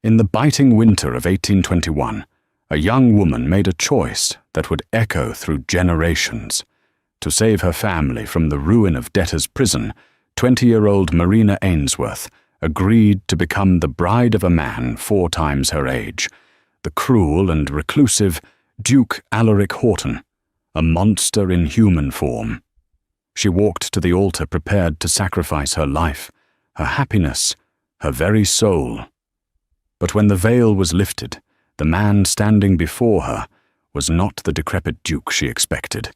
In the biting winter of 1821, a young woman made a choice that would echo through generations. To save her family from the ruin of debtor's prison, 20-year-old Marina Ainsworth agreed to become the bride of a man 4 times her age, the cruel and reclusive Duke Alaric Houghton, a monster in human form. She walked to the altar prepared to sacrifice her life, her happiness, her very soul. But when the veil was lifted, the man standing before her was not the decrepit duke she expected.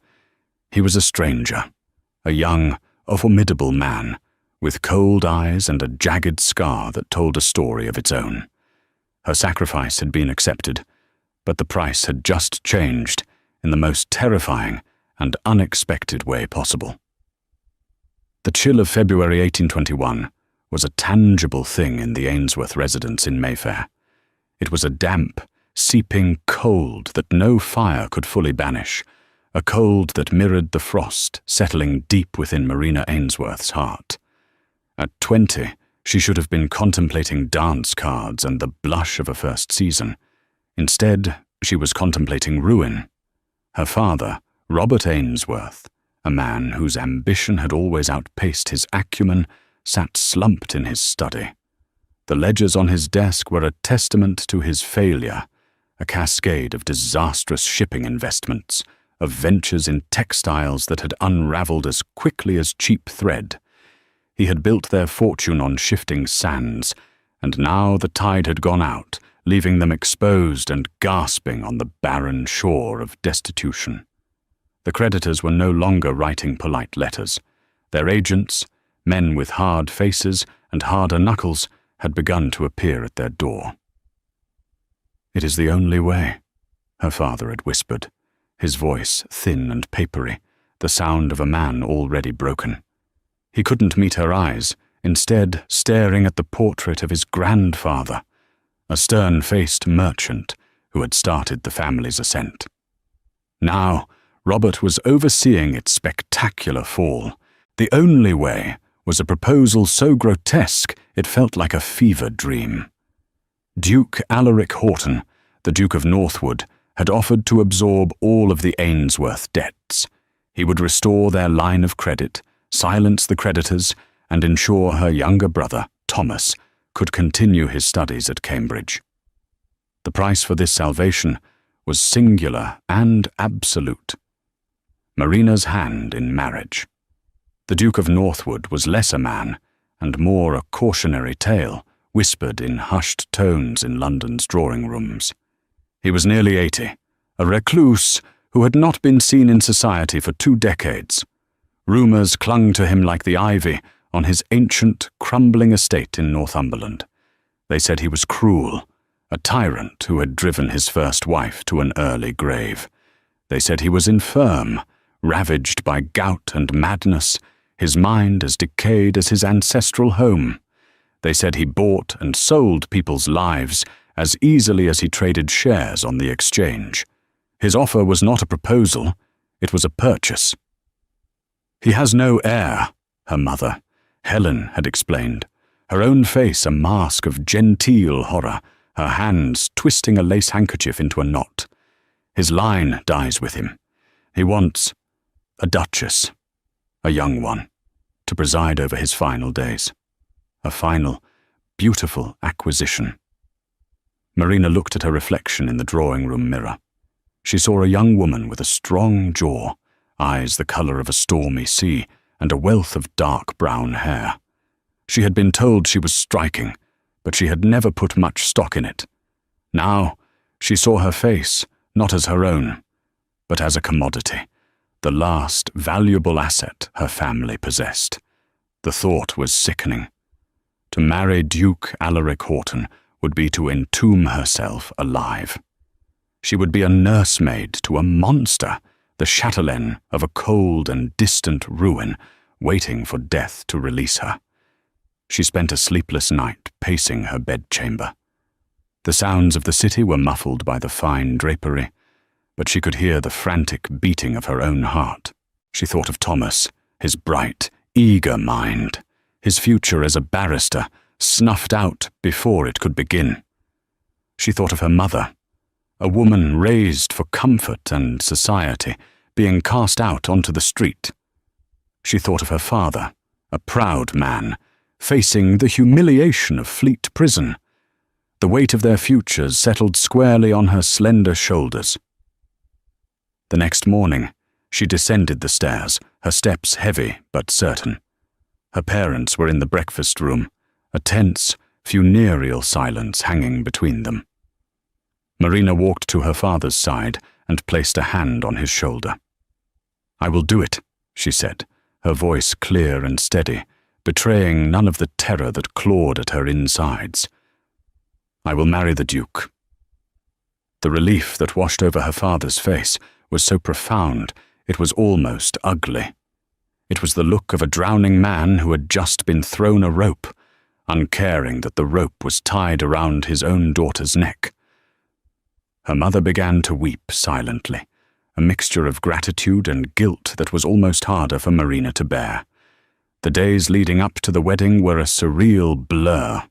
He was a stranger, a young, a formidable man, with cold eyes and a jagged scar that told a story of its own. Her sacrifice had been accepted, but the price had just changed in the most terrifying and unexpected way possible. The chill of February 1821 was a tangible thing in the Ainsworth residence in Mayfair. It was a damp, seeping cold that no fire could fully banish, a cold that mirrored the frost settling deep within Marina Ainsworth's heart. At 20, she should have been contemplating dance cards and the blush of a first season. Instead, she was contemplating ruin. Her father, Robert Ainsworth, a man whose ambition had always outpaced his acumen, sat slumped in his study. The ledgers on his desk were a testament to his failure, a cascade of disastrous shipping investments, of ventures in textiles that had unraveled as quickly as cheap thread. He had built their fortune on shifting sands, and now the tide had gone out, leaving them exposed and gasping on the barren shore of destitution. The creditors were no longer writing polite letters. Their agents, men with hard faces and harder knuckles, had begun to appear at their door. "It is the only way," her father had whispered, his voice thin and papery, the sound of a man already broken. He couldn't meet her eyes, instead staring at the portrait of his grandfather, a stern-faced merchant who had started the family's ascent. Now, Robert was overseeing its spectacular fall. The only way was a proposal so grotesque it felt like a fever dream. Duke Alaric Houghton, the Duke of Northwood, had offered to absorb all of the Ainsworth debts. He would restore their line of credit, silence the creditors, and ensure her younger brother, Thomas, could continue his studies at Cambridge. The price for this salvation was singular and absolute: Marina's hand in marriage. The Duke of Northwood was less a man and more a cautionary tale, whispered in hushed tones in London's drawing rooms. He was nearly 80, a recluse who had not been seen in society for 2 decades. Rumours clung to him like the ivy on his ancient, crumbling estate in Northumberland. They said he was cruel, a tyrant who had driven his first wife to an early grave. They said he was infirm, ravaged by gout and madness, his mind as decayed as his ancestral home. They said he bought and sold people's lives as easily as he traded shares on the exchange. His offer was not a proposal, it was a purchase. "He has no heir," her mother, Helen, had explained, her own face a mask of genteel horror, her hands twisting a lace handkerchief into a knot. "His line dies with him. He wants a duchess, a young one, to preside over his final days. A final, beautiful acquisition." Marina looked at her reflection in the drawing-room mirror. She saw a young woman with a strong jaw, eyes the colour of a stormy sea, and a wealth of dark brown hair. She had been told she was striking, but she had never put much stock in it. Now, she saw her face not as her own, but as a commodity, the last valuable asset her family possessed. The thought was sickening. To marry Duke Alaric Houghton would be to entomb herself alive. She would be a nursemaid to a monster, the chatelaine of a cold and distant ruin, waiting for death to release her. She spent a sleepless night pacing her bedchamber. The sounds of the city were muffled by the fine drapery, but she could hear the frantic beating of her own heart. She thought of Thomas, his bright, eager mind, his future as a barrister, snuffed out before it could begin. She thought of her mother, a woman raised for comfort and society, being cast out onto the street. She thought of her father, a proud man, facing the humiliation of Fleet Prison. The weight of their futures settled squarely on her slender shoulders. The next morning, she descended the stairs, her steps heavy but certain. Her parents were in the breakfast room, a tense, funereal silence hanging between them. Marina walked to her father's side and placed a hand on his shoulder. "I will do it," she said, her voice clear and steady, betraying none of the terror that clawed at her insides. "I will marry the Duke." The relief that washed over her father's face was so profound it was almost ugly. It was the look of a drowning man who had just been thrown a rope, uncaring that the rope was tied around his own daughter's neck. Her mother began to weep silently, a mixture of gratitude and guilt that was almost harder for Marina to bear. The days leading up to the wedding were a surreal blur.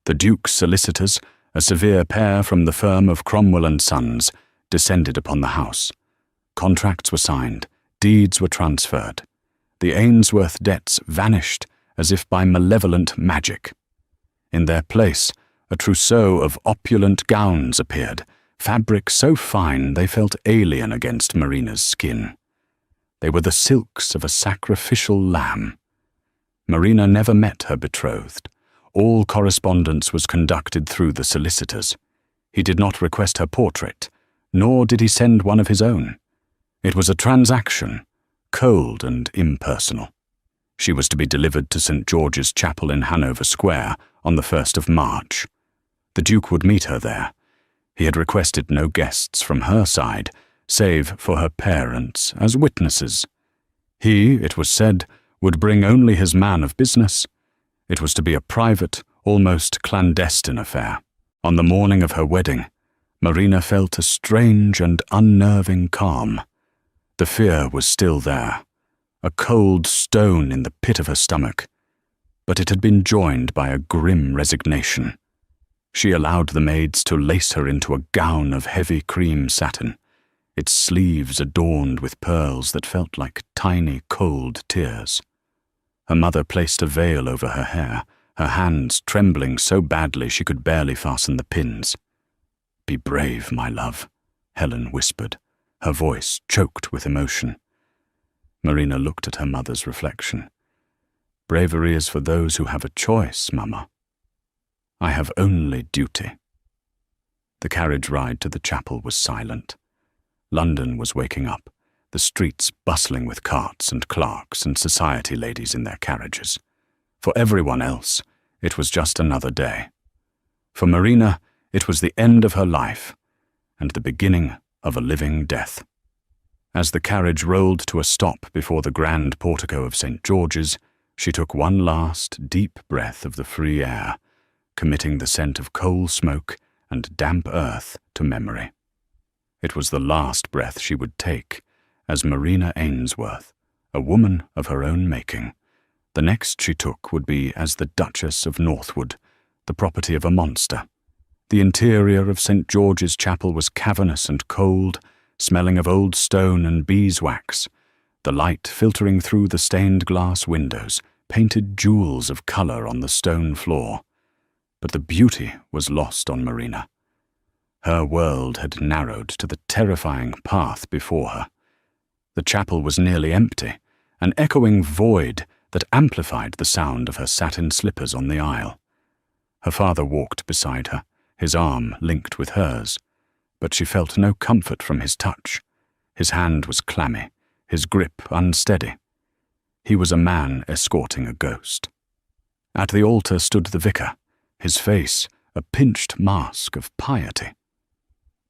The Duke's solicitors, a severe pair from the firm of Cromwell & Sons, descended upon the house. Contracts were signed, deeds were transferred. The Ainsworth debts vanished as if by malevolent magic. In their place, a trousseau of opulent gowns appeared, fabric so fine they felt alien against Marina's skin. They were the silks of a sacrificial lamb. Marina never met her betrothed. All correspondence was conducted through the solicitors. He did not request her portrait, nor did he send one of his own. It was a transaction, cold and impersonal. She was to be delivered to St. George's Chapel in Hanover Square on the 1st of March. The Duke would meet her there. He had requested no guests from her side, save for her parents as witnesses. He, it was said, would bring only his man of business. It was to be a private, almost clandestine affair. On the morning of her wedding, Marina felt a strange and unnerving calm. The fear was still there, a cold stone in the pit of her stomach, but it had been joined by a grim resignation. She allowed the maids to lace her into a gown of heavy cream satin, its sleeves adorned with pearls that felt like tiny, cold tears. Her mother placed a veil over her hair, her hands trembling so badly she could barely fasten the pins. "Be brave, my love," Helen whispered, her voice choked with emotion. Marina looked at her mother's reflection. "Bravery is for those who have a choice, Mama. I have only duty." The carriage ride to the chapel was silent. London was waking up, the streets bustling with carts and clerks and society ladies in their carriages. For everyone else, it was just another day. For Marina, it was the end of her life and the beginning of a living death. As the carriage rolled to a stop before the grand portico of St. George's, she took one last deep breath of the free air, committing the scent of coal smoke and damp earth to memory. It was the last breath she would take as Marina Ainsworth, a woman of her own making. The next she took would be as the Duchess of Northwood, the property of a monster. The interior of St. George's Chapel was cavernous and cold, smelling of old stone and beeswax. The light filtering through the stained glass windows painted jewels of colour on the stone floor. But the beauty was lost on Marina. Her world had narrowed to the terrifying path before her. The chapel was nearly empty, an echoing void that amplified the sound of her satin slippers on the aisle. Her father walked beside her, his arm linked with hers, but she felt no comfort from his touch. His hand was clammy, his grip unsteady. He was a man escorting a ghost. At the altar stood the vicar, his face a pinched mask of piety.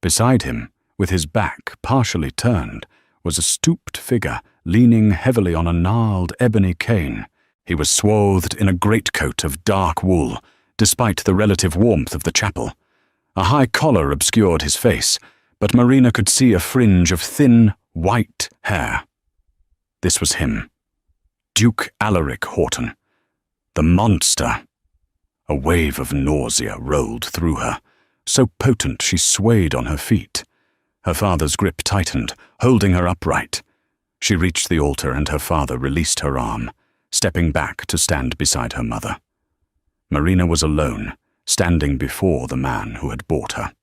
Beside him, with his back partially turned, was a stooped figure leaning heavily on a gnarled ebony cane. He was swathed in a greatcoat of dark wool, despite the relative warmth of the chapel. A high collar obscured his face, but Marina could see a fringe of thin, white hair. This was him, Duke Alaric Houghton, the monster. A wave of nausea rolled through her. so potent she swayed on her feet. Her father's grip tightened, holding her upright. She reached the altar and her father released her arm, stepping back to stand beside her mother. Marina was alone, standing before the man who had bought her.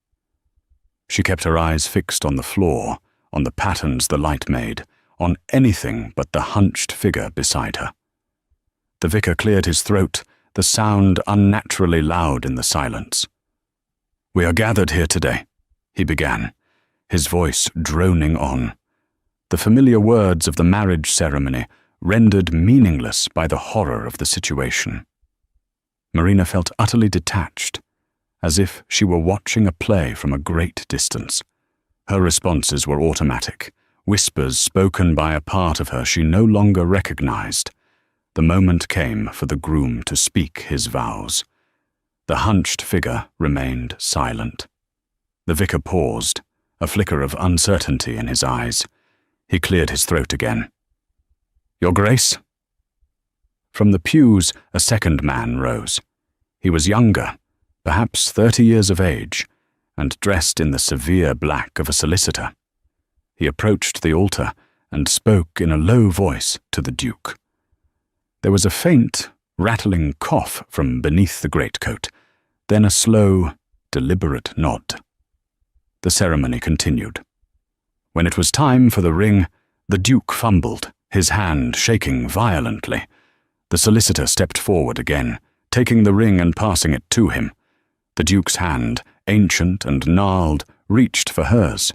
She kept her eyes fixed on the floor, on the patterns the light made, on anything but the hunched figure beside her. The vicar cleared his throat, the sound unnaturally loud in the silence. "We are gathered here today," he began, his voice droning on. The familiar words of the marriage ceremony rendered meaningless by the horror of the situation. Marina felt utterly detached, as if she were watching a play from a great distance. Her responses were automatic, whispers spoken by a part of her she no longer recognized. The moment came for the groom to speak his vows. The hunched figure remained silent. The vicar paused, a flicker of uncertainty in his eyes. He cleared his throat again. "Your Grace?" From the pews, a second man rose. He was younger, perhaps 30 years of age, and dressed in the severe black of a solicitor. He approached the altar and spoke in a low voice to the Duke. There was a faint, rattling cough from beneath the greatcoat, then a slow, deliberate nod. The ceremony continued. When it was time for the ring, the Duke fumbled, his hand shaking violently. The solicitor stepped forward again, taking the ring and passing it to him. The Duke's hand, ancient and gnarled, reached for hers.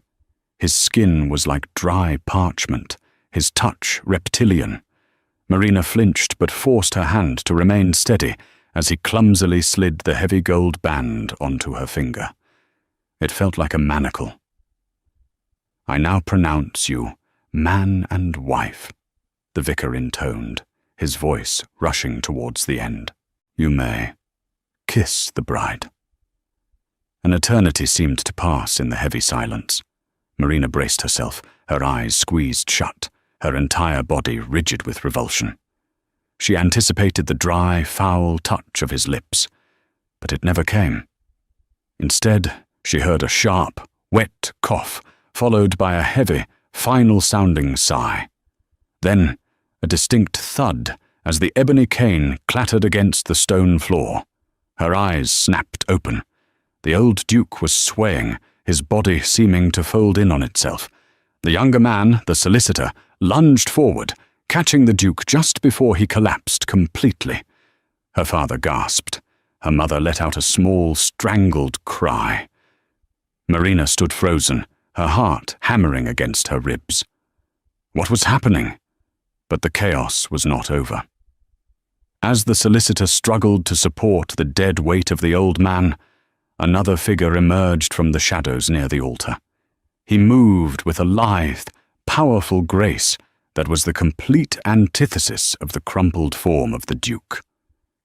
His skin was like dry parchment, his touch reptilian. Marina flinched but forced her hand to remain steady as he clumsily slid the heavy gold band onto her finger. It felt like a manacle. "I now pronounce you man and wife," the vicar intoned, his voice rushing towards the end. "You may kiss the bride." An eternity seemed to pass in the heavy silence. Marina braced herself, her eyes squeezed shut, her entire body rigid with revulsion. She anticipated the dry, foul touch of his lips, but it never came. Instead, she heard a sharp, wet cough, followed by a heavy, final-sounding sigh. Then, a distinct thud as the ebony cane clattered against the stone floor. Her eyes snapped open. The old Duke was swaying, his body seeming to fold in on itself. The younger man, the solicitor, lunged forward, catching the Duke just before he collapsed completely. Her father gasped. Her mother let out a small, strangled cry. Marina stood frozen, her heart hammering against her ribs. What was happening? But the chaos was not over. As the solicitor struggled to support the dead weight of the old man, another figure emerged from the shadows near the altar. He moved with a lithe, powerful grace that was the complete antithesis of the crumpled form of the Duke.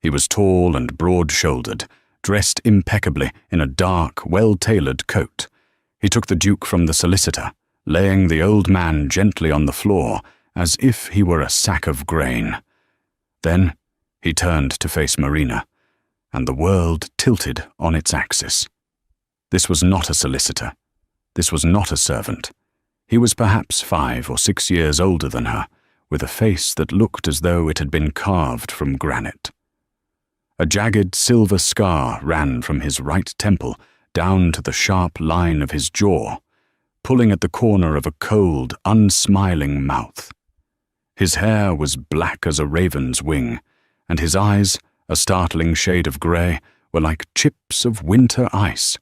He was tall and broad-shouldered, dressed impeccably in a dark, well-tailored coat. He took the Duke from the solicitor, laying the old man gently on the floor as if he were a sack of grain. Then he turned to face Marina, and the world tilted on its axis. This was not a solicitor. This was not a servant. He was perhaps 5 or 6 years older than her, with a face that looked as though it had been carved from granite. A jagged silver scar ran from his right temple down to the sharp line of his jaw, pulling at the corner of a cold, unsmiling mouth. His hair was black as a raven's wing, and his eyes, a startling shade of grey, were like chips of winter ice.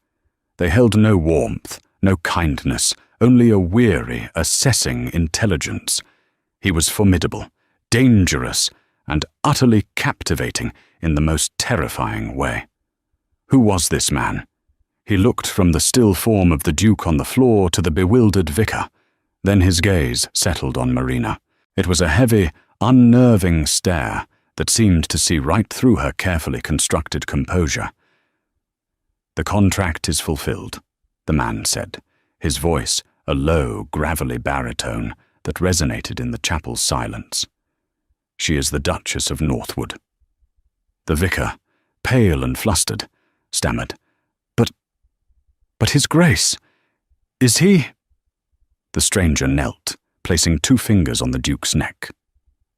They held no warmth, no kindness, only a weary, assessing intelligence. He was formidable, dangerous, and utterly captivating in the most terrifying way. Who was this man? He looked from the still form of the Duke on the floor to the bewildered vicar. Then his gaze settled on Marina. It was a heavy, unnerving stare that seemed to see right through her carefully constructed composure. "The contract is fulfilled," the man said, his voice a low, gravelly baritone that resonated in the chapel's silence. "She is the Duchess of Northwood." The vicar, pale and flustered, stammered, But His Grace, is he—" The stranger knelt, placing 2 fingers on the Duke's neck.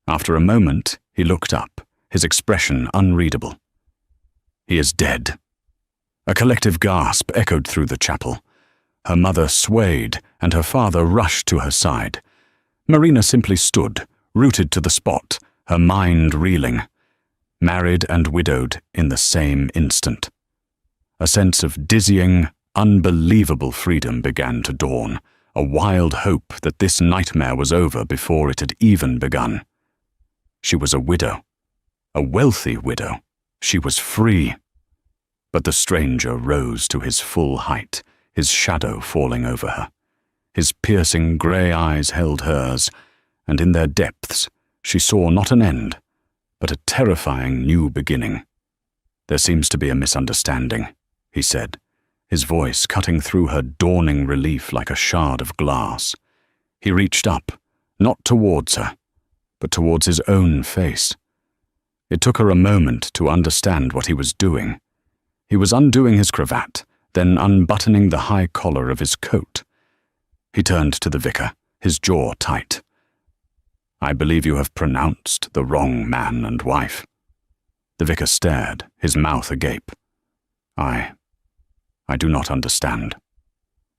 After a moment, he looked up, his expression unreadable. "He is dead." A collective gasp echoed through the chapel. Her mother swayed, and her father rushed to her side. Marina simply stood, rooted to the spot, her mind reeling. Married and widowed in the same instant. A sense of dizzying, unbelievable freedom began to dawn, a wild hope that this nightmare was over before it had even begun. She was a widow, a wealthy widow. She was free. But the stranger rose to his full height, his shadow falling over her. His piercing grey eyes held hers, and in their depths she saw not an end, but a terrifying new beginning. "There seems to be a misunderstanding," he said, his voice cutting through her dawning relief like a shard of glass. He reached up, not towards her, but towards his own face. It took her a moment to understand what he was doing. He was undoing his cravat, then unbuttoning the high collar of his coat. He turned to the vicar, his jaw tight. "I believe you have pronounced the wrong man and wife." The vicar stared, his mouth agape. I do not understand."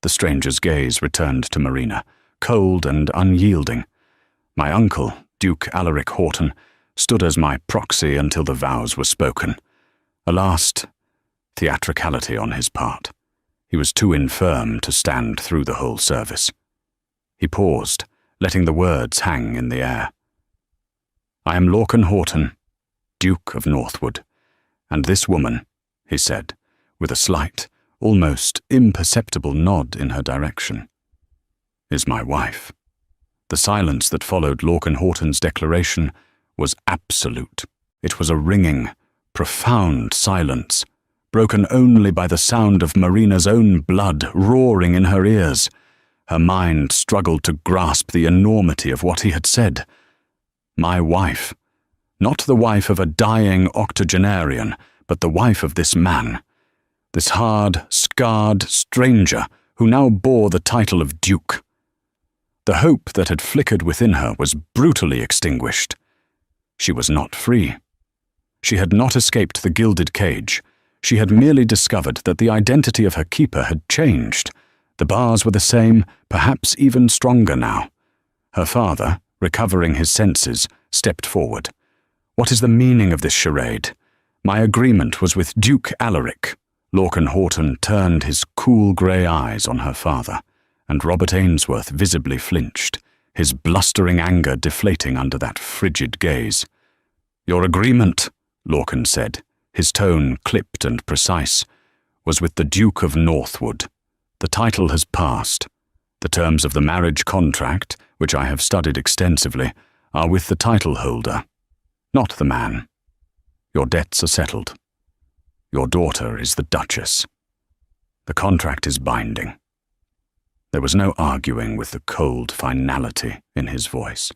The stranger's gaze returned to Marina, cold and unyielding. "My uncle, Duke Alaric Houghton, stood as my proxy until the vows were spoken. A last theatricality on his part. He was too infirm to stand through the whole service." He paused, letting the words hang in the air. "I am Lorcan Houghton, Duke of Northwood, and this woman," he said, with a slight, almost imperceptible nod in her direction, "is my wife." The silence that followed Lorcan Houghton's declaration was absolute. It was a ringing, profound silence, broken only by the sound of Marina's own blood roaring in her ears. Her mind struggled to grasp the enormity of what he had said. My wife. Not the wife of a dying octogenarian, but the wife of this man. This hard, scarred stranger who now bore the title of Duke. The hope that had flickered within her was brutally extinguished. She was not free. She had not escaped the gilded cage. She had merely discovered that the identity of her keeper had changed. The bars were the same, perhaps even stronger now. Her father, recovering his senses, stepped forward. "What is the meaning of this charade? My agreement was with Duke Alaric." Lorcan Houghton turned his cool grey eyes on her father, and Robert Ainsworth visibly flinched, his blustering anger deflating under that frigid gaze. "Your agreement," Lorcan said, his tone clipped and precise, "was with the Duke of Northwood. The title has passed. The terms of the marriage contract, which I have studied extensively, are with the title holder, not the man. Your debts are settled. Your daughter is the Duchess. The contract is binding." There was no arguing with the cold finality in his voice.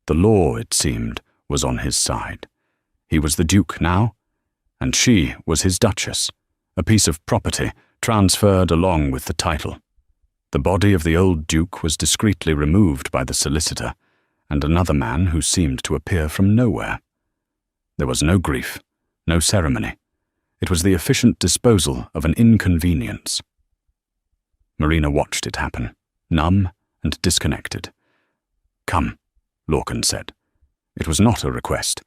The law, it seemed, was on his side. He was the Duke now, and she was his Duchess, a piece of property transferred along with the title. The body of the old Duke was discreetly removed by the solicitor, and another man who seemed to appear from nowhere. There was no grief, no ceremony. It was the efficient disposal of an inconvenience. Marina watched it happen, numb and disconnected. "Come," Lorcan said. It was not a request.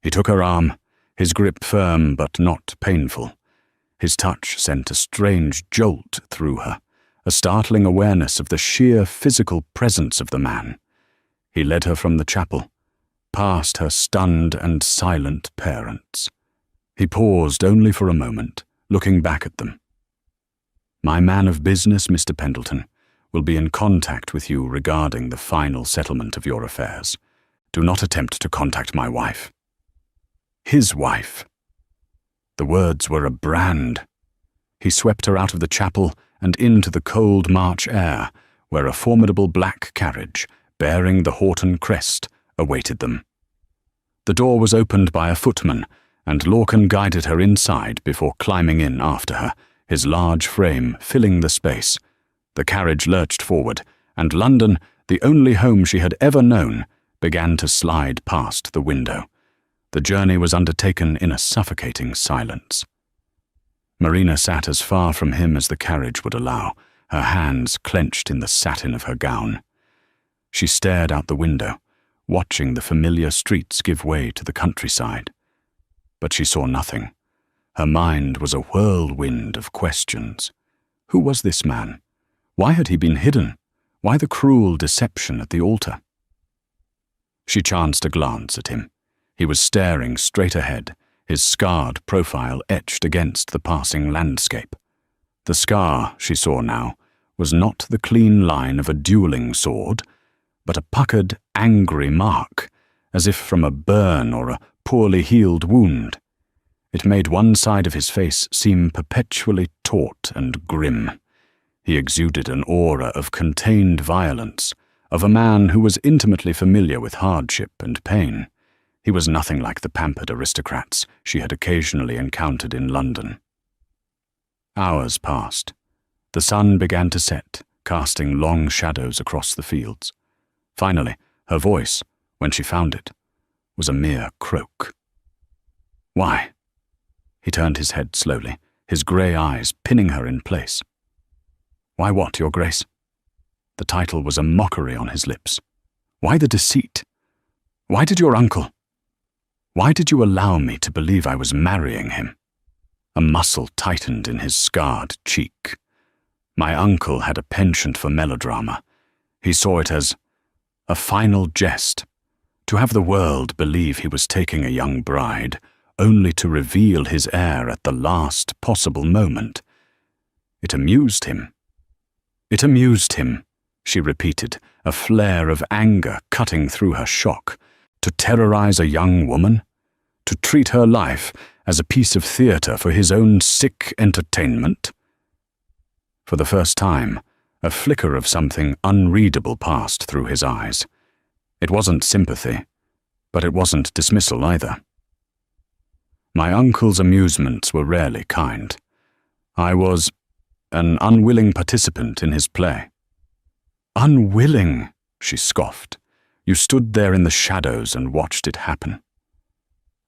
He took her arm, his grip firm but not painful. His touch sent a strange jolt through her, a startling awareness of the sheer physical presence of the man. He led her from the chapel, past her stunned and silent parents. He paused only for a moment, looking back at them. "My man of business, Mr. Pendleton, will be in contact with you regarding the final settlement of your affairs. Do not attempt to contact my wife." His wife. The words were a brand. He swept her out of the chapel and into the cold March air, where a formidable black carriage, bearing the Houghton crest, awaited them. The door was opened by a footman, and Lorcan guided her inside before climbing in after her, his large frame filling the space. The carriage lurched forward, and London, the only home she had ever known, began to slide past the window. The journey was undertaken in a suffocating silence. Marina sat as far from him as the carriage would allow, her hands clenched in the satin of her gown. She stared out the window, watching the familiar streets give way to the countryside. But she saw nothing. Her mind was a whirlwind of questions. Who was this man? Why had he been hidden? Why the cruel deception at the altar? She chanced a glance at him. He was staring straight ahead, his scarred profile etched against the passing landscape. The scar, she saw now, was not the clean line of a dueling sword, but a puckered, angry mark, as if from a burn or a poorly healed wound. It made one side of his face seem perpetually taut and grim. He exuded an aura of contained violence, of a man who was intimately familiar with hardship and pain. He was nothing like the pampered aristocrats she had occasionally encountered in London. Hours passed. The sun began to set, casting long shadows across the fields. Finally, her voice, when she found it, was a mere croak. "Why?" He turned his head slowly, his grey eyes pinning her in place. "Why what, Your Grace?" The title was a mockery on his lips. "Why the deceit? Why did your uncle? Why did you allow me to believe I was marrying him?" A muscle tightened in his scarred cheek. My uncle had a penchant for melodrama. He saw it as a final jest, to have the world believe he was taking a young bride, only to reveal his heir at the last possible moment. It amused him. "It amused him," she repeated, a flare of anger cutting through her shock. To terrorize a young woman? To treat her life as a piece of theatre for his own sick entertainment? For the first time, a flicker of something unreadable passed through his eyes. It wasn't sympathy, but it wasn't dismissal either. My uncle's amusements were rarely kind. I was an unwilling participant in his play. "Unwilling," she scoffed. "You stood there in the shadows and watched it happen."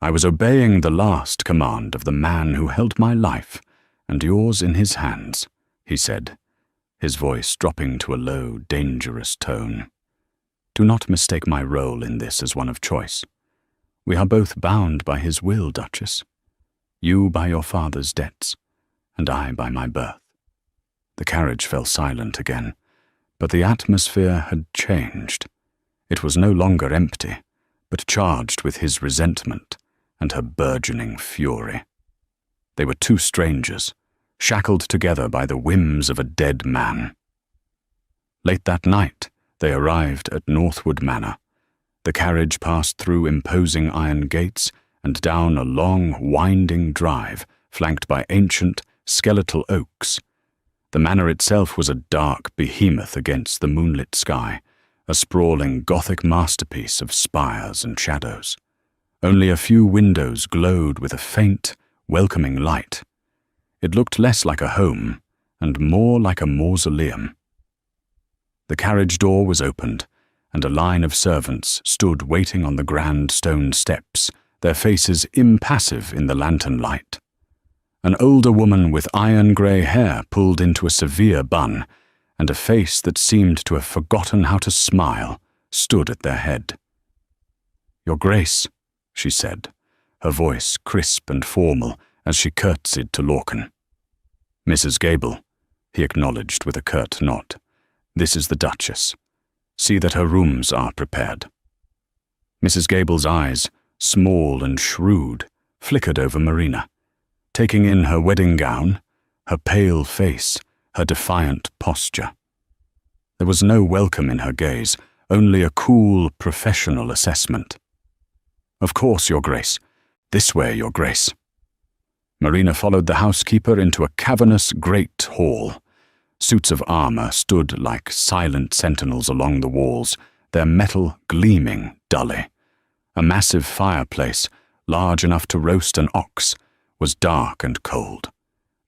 "I was obeying the last command of the man who held my life and yours in his hands," he said, his voice dropping to a low, dangerous tone. "Do not mistake my role in this as one of choice. We are both bound by his will, Duchess. You by your father's debts, and I by my birth." The carriage fell silent again, but the atmosphere had changed. It was no longer empty, but charged with his resentment and her burgeoning fury. They were two strangers, shackled together by the whims of a dead man. Late that night, they arrived at Northwood Manor. The carriage passed through imposing iron gates and down a long, winding drive flanked by ancient, skeletal oaks. The manor itself was a dark behemoth against the moonlit sky, a sprawling Gothic masterpiece of spires and shadows. Only a few windows glowed with a faint, welcoming light. It looked less like a home and more like a mausoleum. The carriage door was opened, and a line of servants stood waiting on the grand stone steps, their faces impassive in the lantern light. An older woman with iron-grey hair pulled into a severe bun, and a face that seemed to have forgotten how to smile, stood at their head. "Your Grace," she said, her voice crisp and formal as she curtsied to Lorcan. "Mrs. Gable," he acknowledged with a curt nod. "This is the Duchess. See that her rooms are prepared." Mrs. Gable's eyes, small and shrewd, flickered over Marina, taking in her wedding gown, her pale face, her defiant posture. There was no welcome in her gaze, only a cool, professional assessment. "Of course, Your Grace. This way, Your Grace." Marina followed the housekeeper into a cavernous great hall. Suits of armor stood like silent sentinels along the walls, their metal gleaming dully. A massive fireplace, large enough to roast an ox, was dark and cold.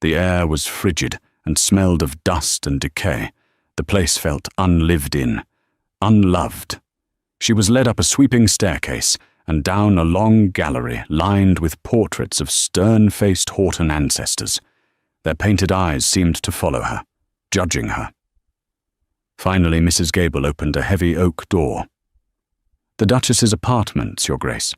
The air was frigid and smelled of dust and decay. The place felt unlived in, unloved. She was led up a sweeping staircase and down a long gallery lined with portraits of stern-faced Horton ancestors. Their painted eyes seemed to follow her, judging her. Finally, Mrs. Gable opened a heavy oak door. "The Duchess's apartments, Your Grace."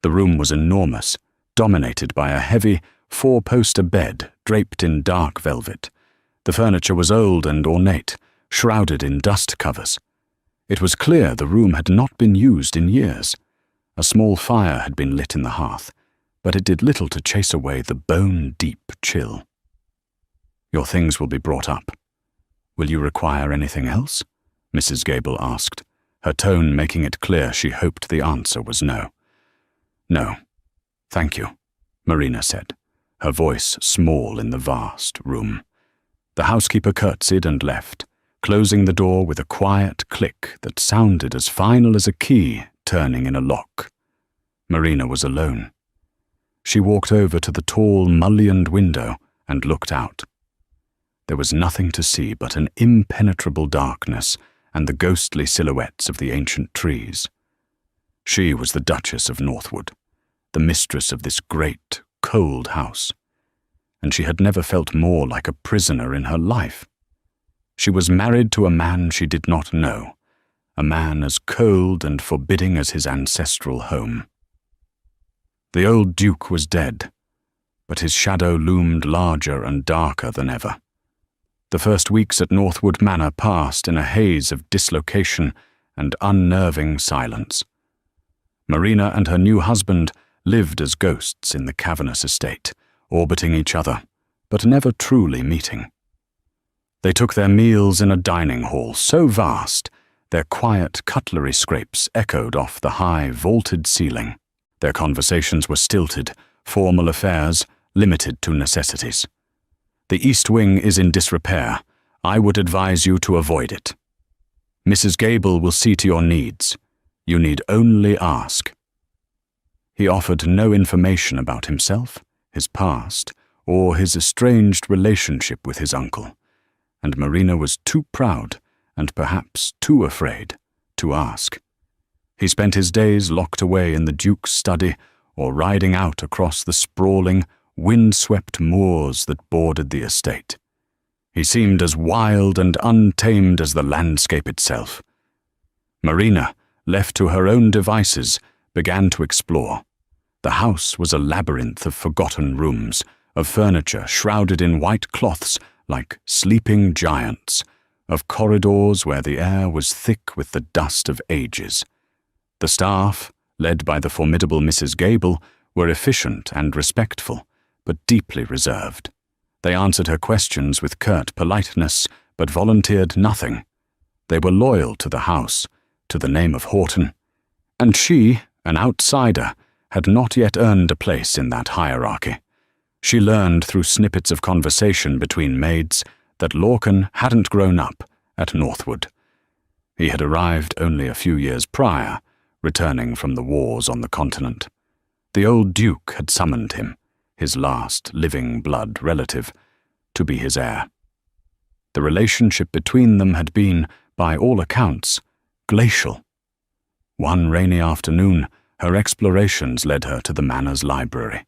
The room was enormous, dominated by a heavy, four-poster bed draped in dark velvet. The furniture was old and ornate, shrouded in dust covers. It was clear the room had not been used in years. A small fire had been lit in the hearth, but it did little to chase away the bone-deep chill. "Your things will be brought up. Will you require anything else?" Mrs. Gable asked, her tone making it clear she hoped the answer was no. "No, thank you," Marina said, her voice small in the vast room. The housekeeper curtsied and left, closing the door with a quiet click that sounded as final as a key turning in a lock. Marina was alone. She walked over to the tall, mullioned window and looked out. There was nothing to see but an impenetrable darkness and the ghostly silhouettes of the ancient trees. She was the Duchess of Northwood, the mistress of this great, cold house, and she had never felt more like a prisoner in her life. She was married to a man she did not know, a man as cold and forbidding as his ancestral home. The old Duke was dead, but his shadow loomed larger and darker than ever. The first weeks at Northwood Manor passed in a haze of dislocation and unnerving silence. Marina and her new husband lived as ghosts in the cavernous estate, orbiting each other, but never truly meeting. They took their meals in a dining hall so vast, their quiet cutlery scrapes echoed off the high, vaulted ceiling. Their conversations were stilted, formal affairs limited to necessities. "The East Wing is in disrepair. I would advise you to avoid it. Mrs. Gable will see to your needs. You need only ask." He offered no information about himself, his past, or his estranged relationship with his uncle, and Marina was too proud, and perhaps too afraid, to ask. He spent his days locked away in the Duke's study or riding out across the sprawling, wind-swept moors that bordered the estate. He seemed as wild and untamed as the landscape itself. Marina, left to her own devices, began to explore. The house was a labyrinth of forgotten rooms, of furniture shrouded in white cloths like sleeping giants, of corridors where the air was thick with the dust of ages. The staff, led by the formidable Mrs. Gable, were efficient and respectful, but deeply reserved. They answered her questions with curt politeness, but volunteered nothing. They were loyal to the house, to the name of Horton, and she, an outsider, had not yet earned a place in that hierarchy. She learned through snippets of conversation between maids that Lorcan hadn't grown up at Northwood. He had arrived only a few years prior, returning from the wars on the continent. The old Duke had summoned him, his last living blood relative, to be his heir. The relationship between them had been, by all accounts, glacial. One rainy afternoon, her explorations led her to the manor's library.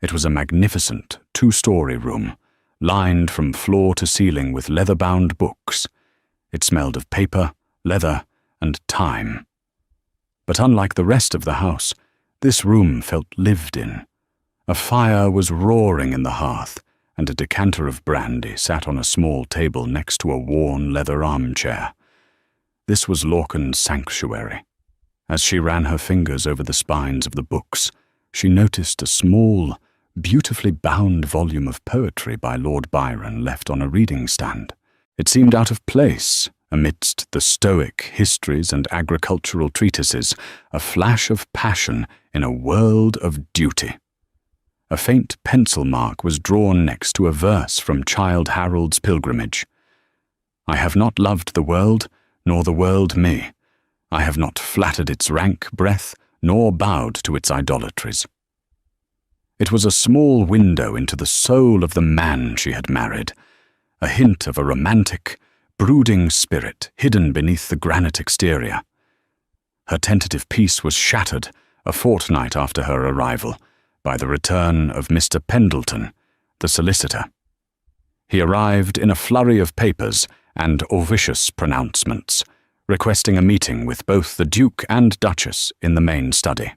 It was a magnificent two-story room, lined from floor to ceiling with leather-bound books. It smelled of paper, leather, and time. But unlike the rest of the house, this room felt lived in. A fire was roaring in the hearth, and a decanter of brandy sat on a small table next to a worn leather armchair. This was Lorcan's sanctuary. As she ran her fingers over the spines of the books, she noticed a small, beautifully bound volume of poetry by Lord Byron left on a reading stand. It seemed out of place amidst the stoic histories and agricultural treatises, a flash of passion in a world of duty. A faint pencil mark was drawn next to a verse from Childe Harold's Pilgrimage. "I have not loved the world, nor the world me. I have not flattered its rank breath, nor bowed to its idolatries." It was a small window into the soul of the man she had married, a hint of a romantic, brooding spirit hidden beneath the granite exterior. Her tentative peace was shattered a fortnight after her arrival by the return of Mr. Pendleton, the solicitor. He arrived in a flurry of papers and officious pronouncements, requesting a meeting with both the Duke and Duchess in the main study.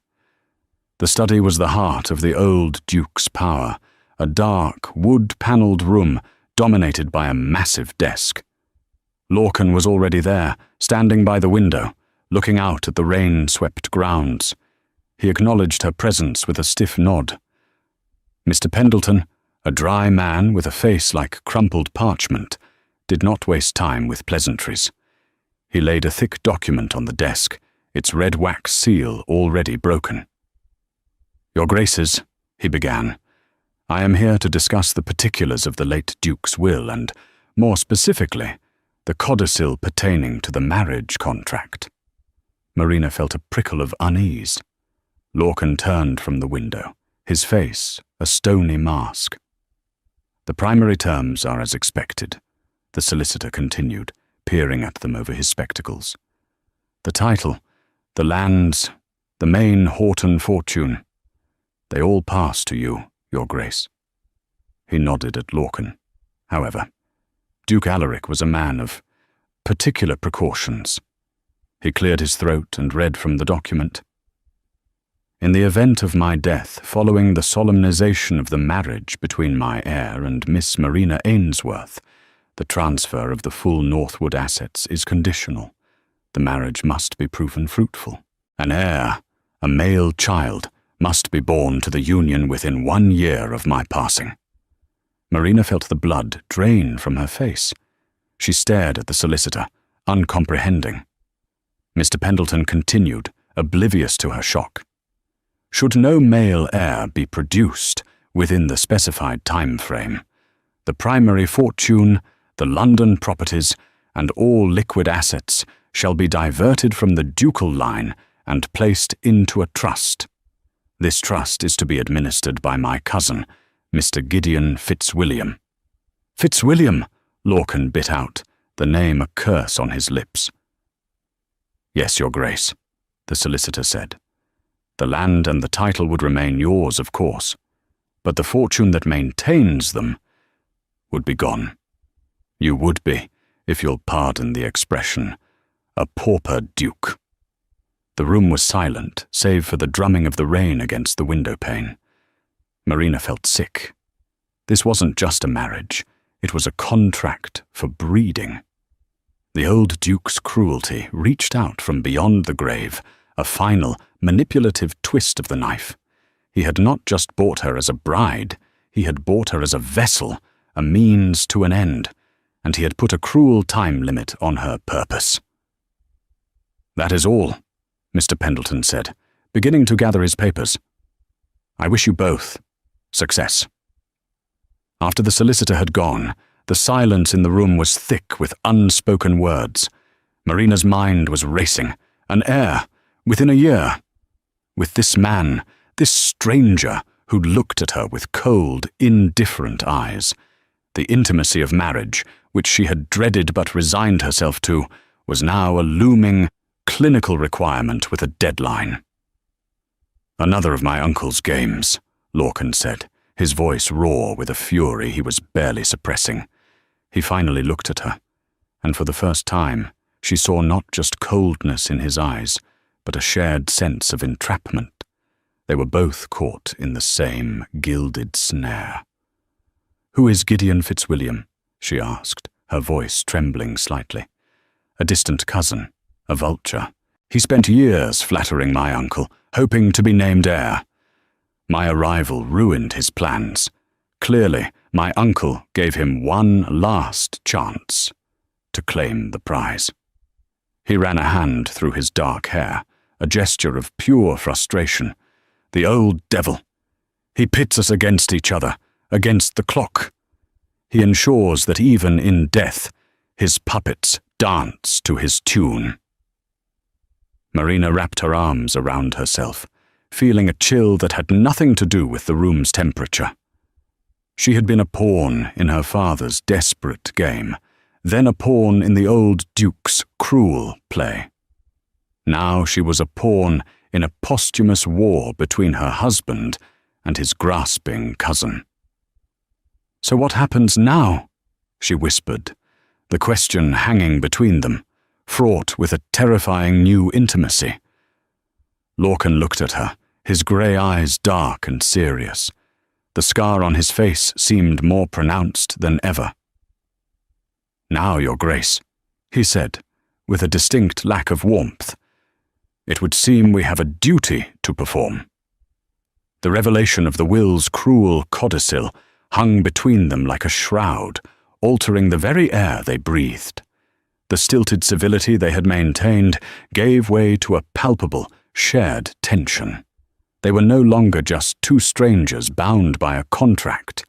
The study was the heart of the old Duke's power, a dark, wood-panelled room dominated by a massive desk. Lorcan was already there, standing by the window, looking out at the rain-swept grounds. He acknowledged her presence with a stiff nod. Mr. Pendleton, a dry man with a face like crumpled parchment, did not waste time with pleasantries. He laid a thick document on the desk, its red wax seal already broken. "Your Graces," he began, "I am here to discuss the particulars of the late Duke's will and, more specifically, the codicil pertaining to the marriage contract." Marina felt a prickle of unease. Lorcan turned from the window, his face a stony mask. "The primary terms are as expected," the solicitor continued, peering at them over his spectacles. "The title, the lands, the main Horton fortune, they all pass to you, Your Grace." He nodded at Lorcan. However, Duke Alaric was a man of particular precautions. He cleared his throat and read from the document. "In the event of my death, following the solemnization of the marriage between my heir and Miss Marina Ainsworth, the transfer of the full Northwood assets is conditional. The marriage must be proven fruitful. An heir, a male child, must be born to the union within 1 year of my passing." Marina felt the blood drain from her face. She stared at the solicitor, uncomprehending. Mr. Pendleton continued, oblivious to her shock. "Should no male heir be produced within the specified time frame, the primary fortune, the London properties, and all liquid assets shall be diverted from the ducal line and placed into a trust. This trust is to be administered by my cousin, Mr. Gideon Fitzwilliam." "Fitzwilliam!" Lorcan bit out, the name a curse on his lips. "Yes, Your Grace," the solicitor said. "The land and the title would remain yours, of course, but the fortune that maintains them would be gone. You would be, if you'll pardon the expression, a pauper duke." The room was silent, save for the drumming of the rain against the window pane. Marina felt sick. This wasn't just a marriage, it was a contract for breeding. The old duke's cruelty reached out from beyond the grave, a final, manipulative twist of the knife. He had not just bought her as a bride, he had bought her as a vessel, a means to an end, and he had put a cruel time limit on her purpose. "That is all," Mr. Pendleton said, beginning to gather his papers. "I wish you both success." After the solicitor had gone, the silence in the room was thick with unspoken words. Marina's mind was racing. An heir, within a year. With this man, this stranger who looked at her with cold, indifferent eyes. The intimacy of marriage, which she had dreaded but resigned herself to, was now a looming, clinical requirement with a deadline. "Another of my uncle's games," Lorcan said, his voice raw with a fury he was barely suppressing. He finally looked at her, and for the first time, she saw not just coldness in his eyes, but a shared sense of entrapment. They were both caught in the same gilded snare. "Who is Gideon Fitzwilliam?" she asked, her voice trembling slightly. "A distant cousin, a vulture. He spent years flattering my uncle, hoping to be named heir. My arrival ruined his plans. Clearly, my uncle gave him one last chance to claim the prize." He ran a hand through his dark hair, a gesture of pure frustration. "The old devil. He pits us against each other, against the clock. He ensures that even in death, his puppets dance to his tune." Marina wrapped her arms around herself, feeling a chill that had nothing to do with the room's temperature. She had been a pawn in her father's desperate game, then a pawn in the old Duke's cruel play. Now she was a pawn in a posthumous war between her husband and his grasping cousin. "So what happens now?" she whispered, the question hanging between them, fraught with a terrifying new intimacy. Lorcan looked at her, his grey eyes dark and serious. The scar on his face seemed more pronounced than ever. "Now, Your Grace," he said, with a distinct lack of warmth, "it would seem we have a duty to perform." The revelation of the will's cruel codicil hung between them like a shroud, altering the very air they breathed. The stilted civility they had maintained gave way to a palpable, shared tension. They were no longer just two strangers bound by a contract.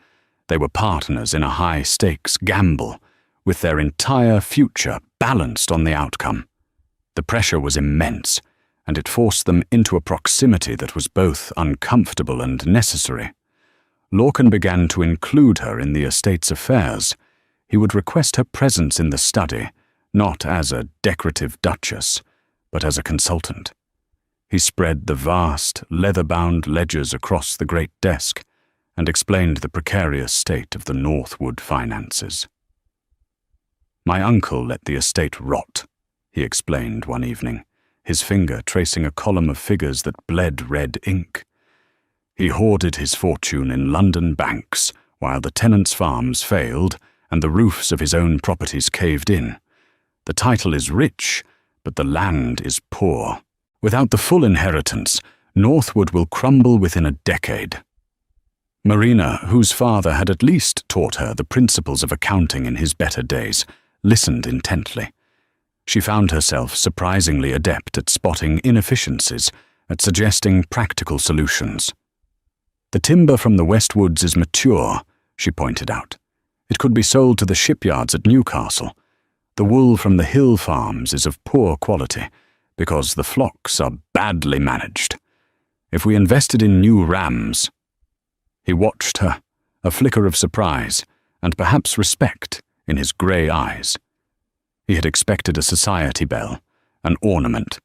They were partners in a high-stakes gamble, with their entire future balanced on the outcome. The pressure was immense, and it forced them into a proximity that was both uncomfortable and necessary. Lorcan began to include her in the estate's affairs. He would request her presence in the study, not as a decorative duchess, but as a consultant. He spread the vast, leather-bound ledgers across the great desk and explained the precarious state of the Northwood finances. "My uncle let the estate rot," he explained one evening, his finger tracing a column of figures that bled red ink. "He hoarded his fortune in London banks while the tenants' farms failed and the roofs of his own properties caved in. The title is rich, but the land is poor. Without the full inheritance, Northwood will crumble within a decade." Marina, whose father had at least taught her the principles of accounting in his better days, listened intently. She found herself surprisingly adept at spotting inefficiencies, at suggesting practical solutions. "The timber from the Westwoods is mature," she pointed out. "It could be sold to the shipyards at Newcastle. The wool from the hill farms is of poor quality, because the flocks are badly managed. If we invested in new rams—" He watched her, a flicker of surprise, and perhaps respect, in his grey eyes. He had expected a society belle, an ornament.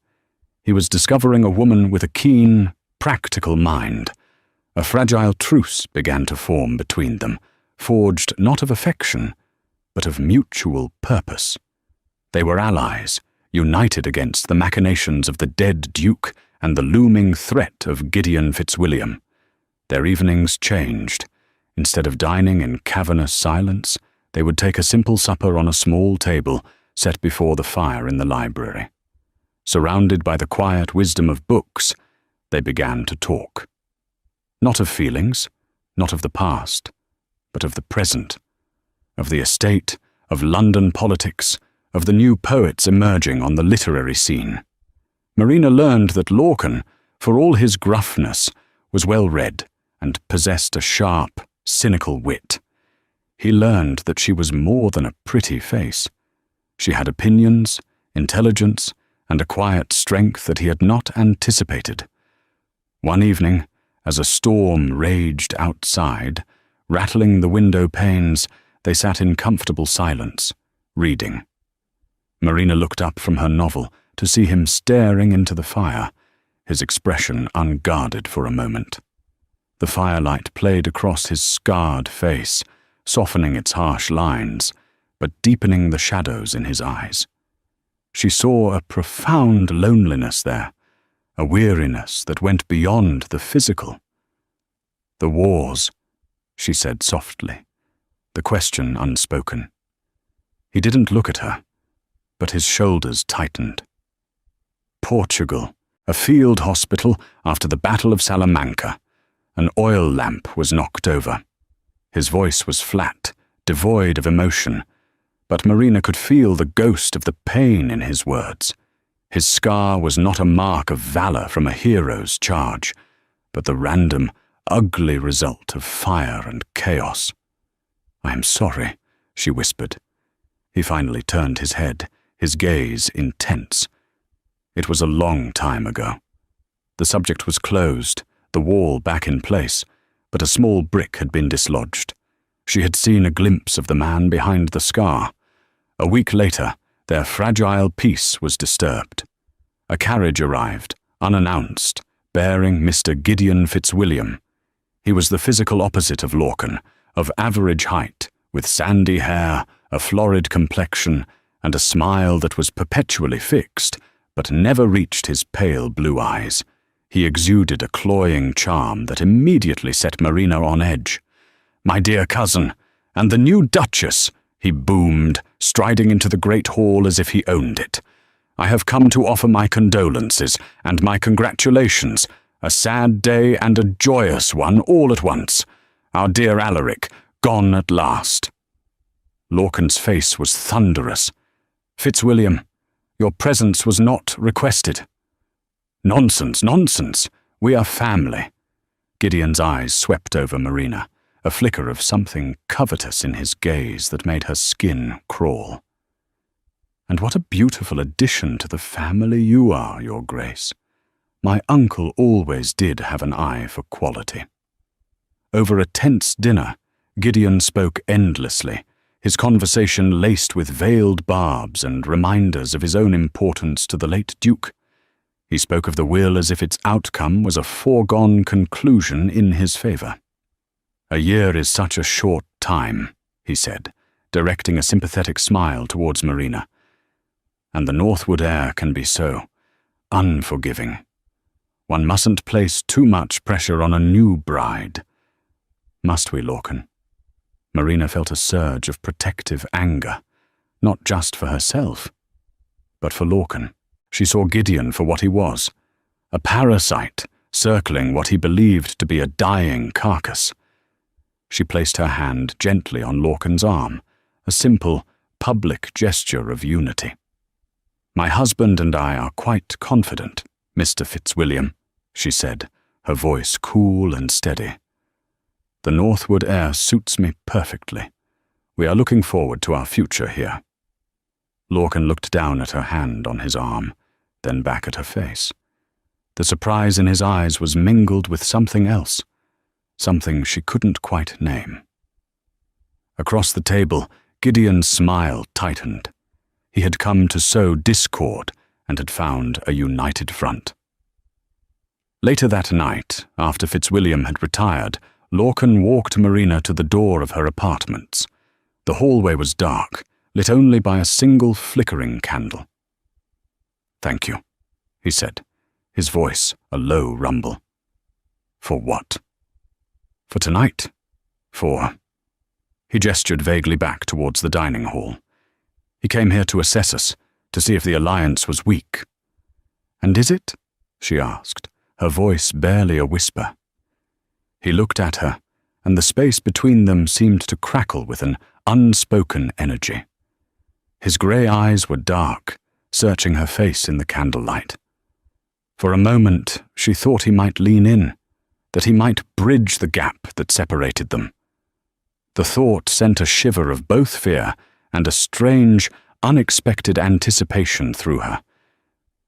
He was discovering a woman with a keen, practical mind. A fragile truce began to form between them, forged not of affection, but of mutual purpose. They were allies, united against the machinations of the dead Duke and the looming threat of Gideon Fitzwilliam. Their evenings changed. Instead of dining in cavernous silence, they would take a simple supper on a small table set before the fire in the library. Surrounded by the quiet wisdom of books, they began to talk. Not of feelings, not of the past, but of the present, of the estate, of London politics, of the new poets emerging on the literary scene. Marina learned that Lorcan, for all his gruffness, was well-read and possessed a sharp, cynical wit. He learned that she was more than a pretty face. She had opinions, intelligence, and a quiet strength that he had not anticipated. One evening, as a storm raged outside, rattling the window panes, they sat in comfortable silence, reading. Marina looked up from her novel to see him staring into the fire, his expression unguarded for a moment. The firelight played across his scarred face, softening its harsh lines, but deepening the shadows in his eyes. She saw a profound loneliness there, a weariness that went beyond the physical. "The wars," she said softly, the question unspoken. He didn't look at her, but his shoulders tightened. "Portugal, a field hospital after the Battle of Salamanca. An oil lamp was knocked over." His voice was flat, devoid of emotion, but Marina could feel the ghost of the pain in his words. His scar was not a mark of valor from a hero's charge, but the random, ugly result of fire and chaos. "I am sorry," she whispered. He finally turned his head, his gaze intense. "It was a long time ago." The subject was closed, the wall back in place, but a small brick had been dislodged. She had seen a glimpse of the man behind the scar. A week later, their fragile peace was disturbed. A carriage arrived, unannounced, bearing Mr. Gideon Fitzwilliam. He was the physical opposite of Lorcan, of average height, with sandy hair, a florid complexion, and a smile that was perpetually fixed, but never reached his pale blue eyes. He exuded a cloying charm that immediately set Marina on edge. "My dear cousin, and the new Duchess," he boomed, striding into the great hall as if he owned it. "I have come to offer my condolences and my congratulations. A sad day and a joyous one all at once. Our dear Alaric, gone at last." Lorcan's face was thunderous. "Fitzwilliam, your presence was not requested." "Nonsense, nonsense. We are family." Gideon's eyes swept over Marina, a flicker of something covetous in his gaze that made her skin crawl. "And what a beautiful addition to the family you are, Your Grace. My uncle always did have an eye for quality." Over a tense dinner, Gideon spoke endlessly, his conversation laced with veiled barbs and reminders of his own importance to the late Duke. He spoke of the will as if its outcome was a foregone conclusion in his favour. "A year is such a short time," he said, directing a sympathetic smile towards Marina. "And the Northwood air can be so unforgiving. One mustn't place too much pressure on a new bride. Must we, Lorcan?" Marina felt a surge of protective anger, not just for herself, but for Lorcan. She saw Gideon for what he was, a parasite circling what he believed to be a dying carcass. She placed her hand gently on Lorcan's arm, a simple, public gesture of unity. "My husband and I are quite confident, Mr. Fitzwilliam," she said, her voice cool and steady. "The Northwood air suits me perfectly. We are looking forward to our future here." Lorcan looked down at her hand on his arm, then back at her face. The surprise in his eyes was mingled with something else, something she couldn't quite name. Across the table, Gideon's smile tightened. He had come to sow discord and had found a united front. Later that night, after Fitzwilliam had retired, Lorcan walked Marina to the door of her apartments. The hallway was dark, lit only by a single flickering candle. "Thank you," he said, his voice a low rumble. "For what?" "For tonight. For—" He gestured vaguely back towards the dining hall. "He came here to assess us, to see if the alliance was weak." "And is it?" she asked, her voice barely a whisper. He looked at her, and the space between them seemed to crackle with an unspoken energy. His grey eyes were dark, searching her face in the candlelight. For a moment, she thought he might lean in, that he might bridge the gap that separated them. The thought sent a shiver of both fear and a strange, unexpected anticipation through her.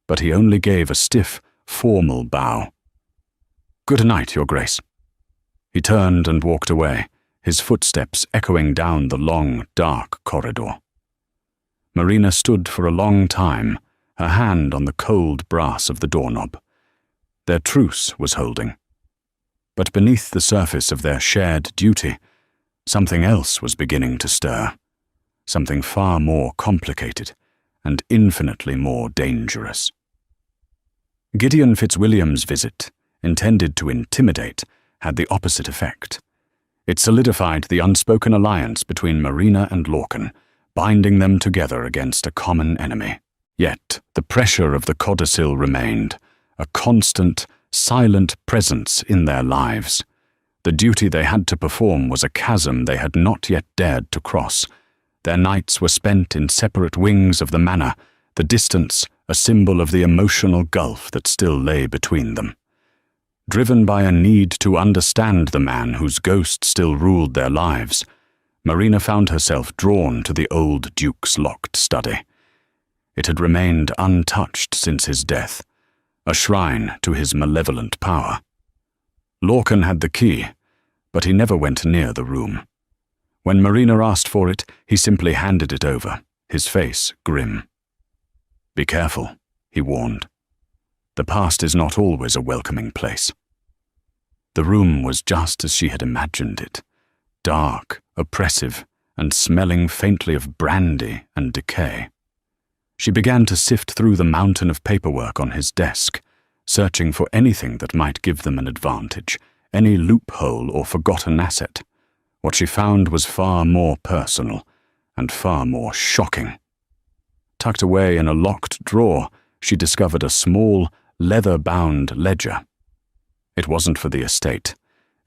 But he only gave a stiff, formal bow. "Good night, Your Grace." He turned and walked away, his footsteps echoing down the long, dark corridor. Marina stood for a long time, her hand on the cold brass of the doorknob. Their truce was holding. But beneath the surface of their shared duty, something else was beginning to stir, something far more complicated and infinitely more dangerous. Gideon Fitzwilliam's visit, intended to intimidate, had the opposite effect. It solidified the unspoken alliance between Marina and Lorcan, binding them together against a common enemy. Yet the pressure of the codicil remained, a constant, silent presence in their lives. The duty they had to perform was a chasm they had not yet dared to cross. Their nights were spent in separate wings of the manor, the distance a symbol of the emotional gulf that still lay between them. Driven by a need to understand the man whose ghost still ruled their lives, Marina found herself drawn to the old Duke's locked study. It had remained untouched since his death, a shrine to his malevolent power. Lorcan had the key, but he never went near the room. When Marina asked for it, he simply handed it over, his face grim. "Be careful," he warned. "The past is not always a welcoming place." The room was just as she had imagined it, dark, oppressive, and smelling faintly of brandy and decay. She began to sift through the mountain of paperwork on his desk, searching for anything that might give them an advantage, any loophole or forgotten asset. What she found was far more personal and far more shocking. Tucked away in a locked drawer, she discovered a small, leather-bound ledger. It wasn't for the estate.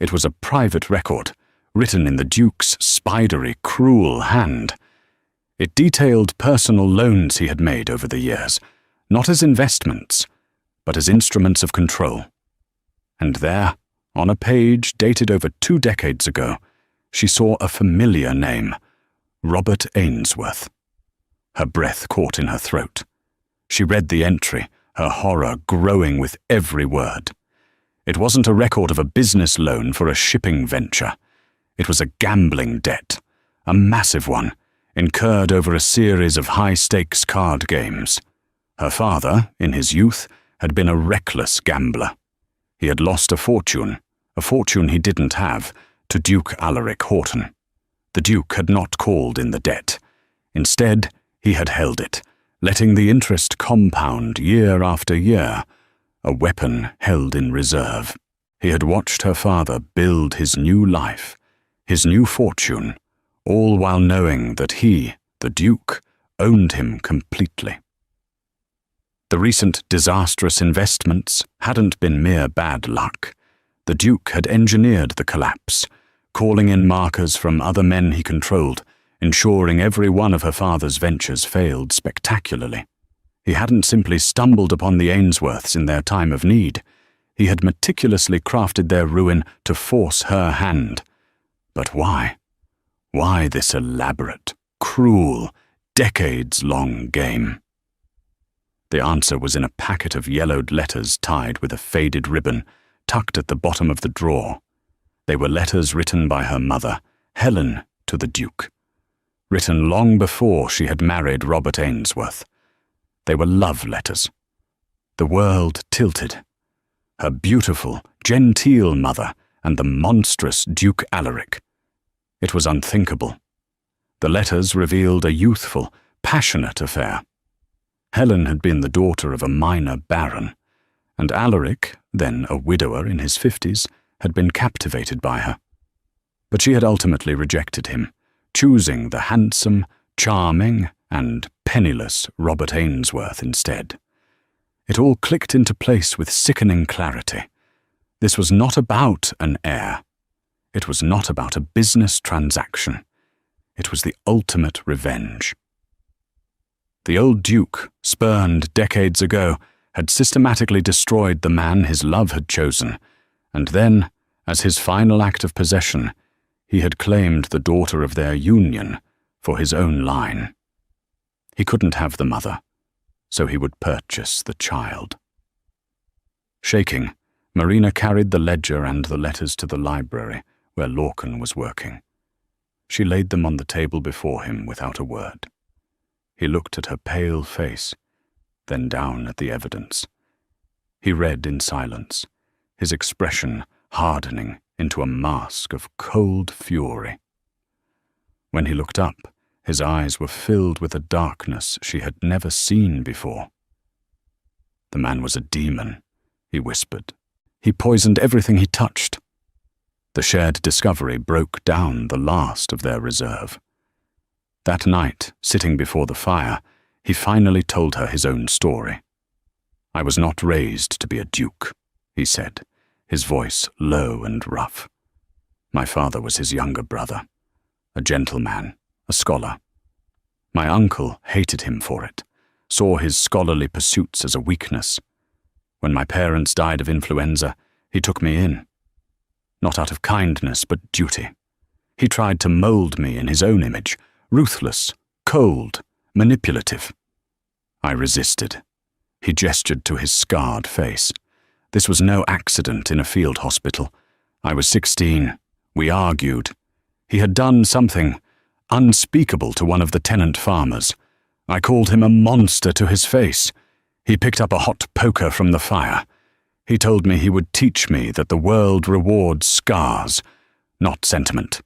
It was a private record, written in the Duke's spidery, cruel hand. It detailed personal loans he had made over the years, not as investments, but as instruments of control. And there, on a page dated over 2 decades ago, she saw a familiar name, Robert Ainsworth. Her breath caught in her throat. She read the entry, her horror growing with every word. It wasn't a record of a business loan for a shipping venture. It was a gambling debt, a massive one, incurred over a series of high-stakes card games. Her father, in his youth, had been a reckless gambler. He had lost a fortune he didn't have, to Duke Alaric Horton. The Duke had not called in the debt. Instead, he had held it, letting the interest compound year after year, a weapon held in reserve. He had watched her father build his new life, his new fortune, all while knowing that he, the Duke, owned him completely. The recent disastrous investments hadn't been mere bad luck. The Duke had engineered the collapse, calling in markers from other men he controlled, ensuring every one of her father's ventures failed spectacularly. He hadn't simply stumbled upon the Ainsworths in their time of need. He had meticulously crafted their ruin to force her hand. But why? Why this elaborate, cruel, decades-long game? The answer was in a packet of yellowed letters tied with a faded ribbon, tucked at the bottom of the drawer. They were letters written by her mother, Helen, to the Duke. Written long before she had married Robert Ainsworth. They were love letters. The world tilted. Her beautiful, genteel mother and the monstrous Duke Alaric. It was unthinkable. The letters revealed a youthful, passionate affair. Helen had been the daughter of a minor baron, and Alaric, then a widower in his 50s, had been captivated by her. But she had ultimately rejected him, choosing the handsome, charming, and penniless Robert Ainsworth instead. It all clicked into place with sickening clarity. This was not about an heir. It was not about a business transaction. It was the ultimate revenge. The old Duke, spurned decades ago, had systematically destroyed the man his love had chosen, and then, as his final act of possession, he had claimed the daughter of their union for his own line. He couldn't have the mother, so he would purchase the child. Shaking, Marina carried the ledger and the letters to the library where Lorcan was working. She laid them on the table before him without a word. He looked at her pale face, then down at the evidence. He read in silence, his expression hardening into a mask of cold fury. When he looked up, his eyes were filled with a darkness she had never seen before. "The man was a demon," he whispered. "He poisoned everything he touched." The shared discovery broke down the last of their reserve. That night, sitting before the fire, he finally told her his own story. "I was not raised to be a duke," he said, his voice low and rough. "My father was his younger brother, a gentleman, a scholar. My uncle hated him for it, saw his scholarly pursuits as a weakness. When my parents died of influenza, he took me in. Not out of kindness, but duty. He tried to mold me in his own image, ruthless, cold, manipulative. I resisted. He gestured to his scarred face. This was no accident in a field hospital. I was 16. We argued. He had done something unspeakable to one of the tenant farmers. I called him a monster to his face. He picked up a hot poker from the fire. He told me he would teach me that the world rewards scars, not sentiment.